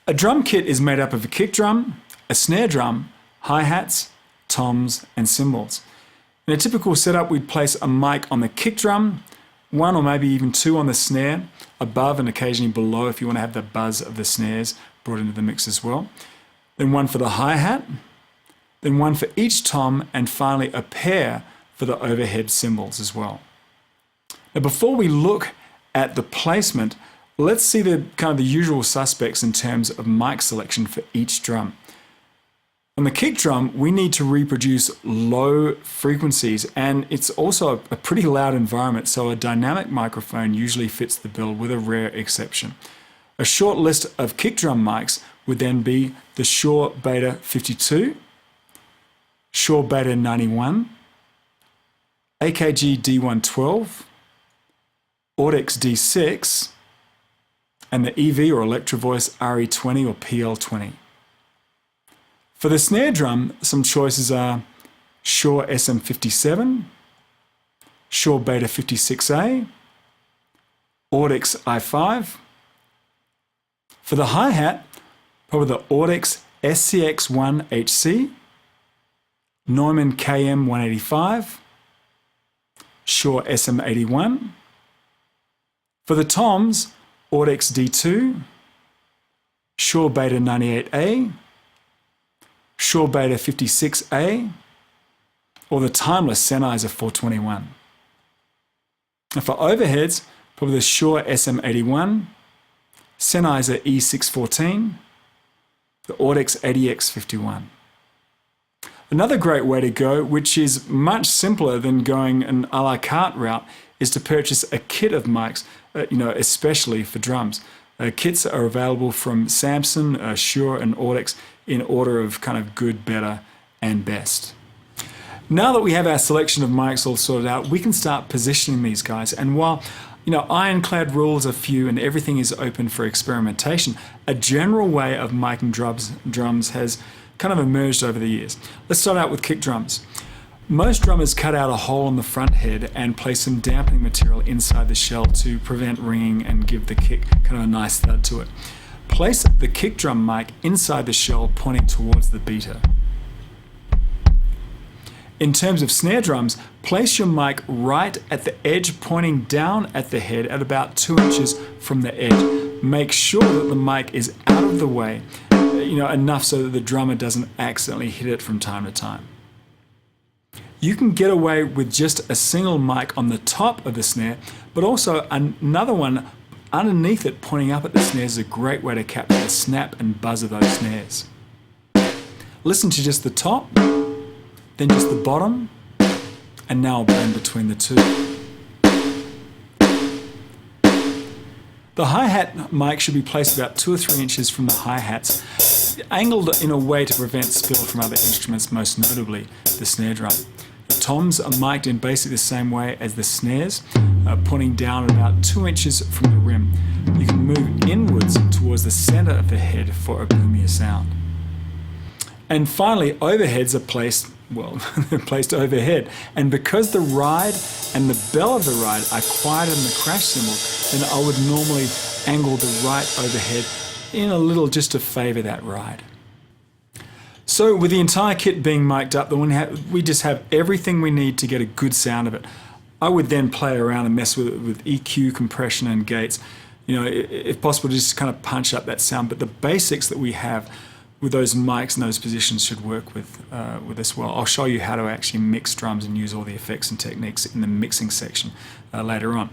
A drum kit is made up of a kick drum, a snare drum, hi-hats, toms, and cymbals. In a typical setup, we'd place a mic on the kick drum, one or maybe even two on the snare, above and occasionally below if you want to have the buzz of the snares brought into the mix as well. Then one for the hi-hat, then one for each tom, and finally a pair for the overhead cymbals as well. Now before we look at the placement, let's see the kind of the usual suspects in terms of mic selection for each drum. On the kick drum, we need to reproduce low frequencies, and it's also a pretty loud environment, so a dynamic microphone usually fits the bill with a rare exception. A short list of kick drum mics would then be the Shure Beta 52, Shure Beta 91, AKG D112, Audix D6, and the EV or Electro Voice RE20 or PL20. For the snare drum, some choices are Shure SM57, Shure Beta 56A, Audix i5. For the hi-hat, probably the Audix SCX1HC, Neumann KM185, Shure SM81. For the toms, Audix D2, Shure Beta 98A, Shure Beta 56A, or the timeless Sennheiser 421. And for overheads, probably the Shure SM81, Sennheiser E614, the Audix ADX51. Another great way to go, which is much simpler than going an a la carte route, is to purchase a kit of mics, especially for drums. Kits are available from Samson, Shure, and Audix in order of kind of good, better, and best. Now that we have our selection of mics all sorted out, we can start positioning these guys. And while ironclad rules are few and everything is open for experimentation, a general way of miking drums has kind of emerged over the years. Let's start out with kick drums. Most drummers cut out a hole in the front head and place some dampening material inside the shell to prevent ringing and give the kick kind of a nice thud to it. Place the kick drum mic inside the shell pointing towards the beater. In terms of snare drums, place your mic right at the edge pointing down at the head at about 2 inches from the edge. Make sure that the mic is out of the way, enough so that the drummer doesn't accidentally hit it from time to time. You can get away with just a single mic on the top of the snare, but also another one underneath it pointing up at the snare is a great way to capture the snap and buzz of those snares. Listen to just the top, then just the bottom, and now a blend between the two. The hi-hat mic should be placed about 2 or 3 inches from the hi-hats, angled in a way to prevent spill from other instruments, most notably the snare drum. The toms are mic'd in basically the same way as the snares, pointing down at about 2 inches from the rim. You can move inwards towards the center of the head for a boomier sound. And finally, overheads are placed overhead. And because the ride and the bell of the ride are quieter than the crash cymbal, then I would normally angle the right overhead in a little just to favor that ride. So with the entire kit being mic'd up, we just have everything we need to get a good sound of it. I would then play around and mess with EQ, compression, and gates. If possible, just kind of punch up that sound. But the basics that we have with those mics and those positions should work with as well. I'll show you how to actually mix drums and use all the effects and techniques in the mixing section later on.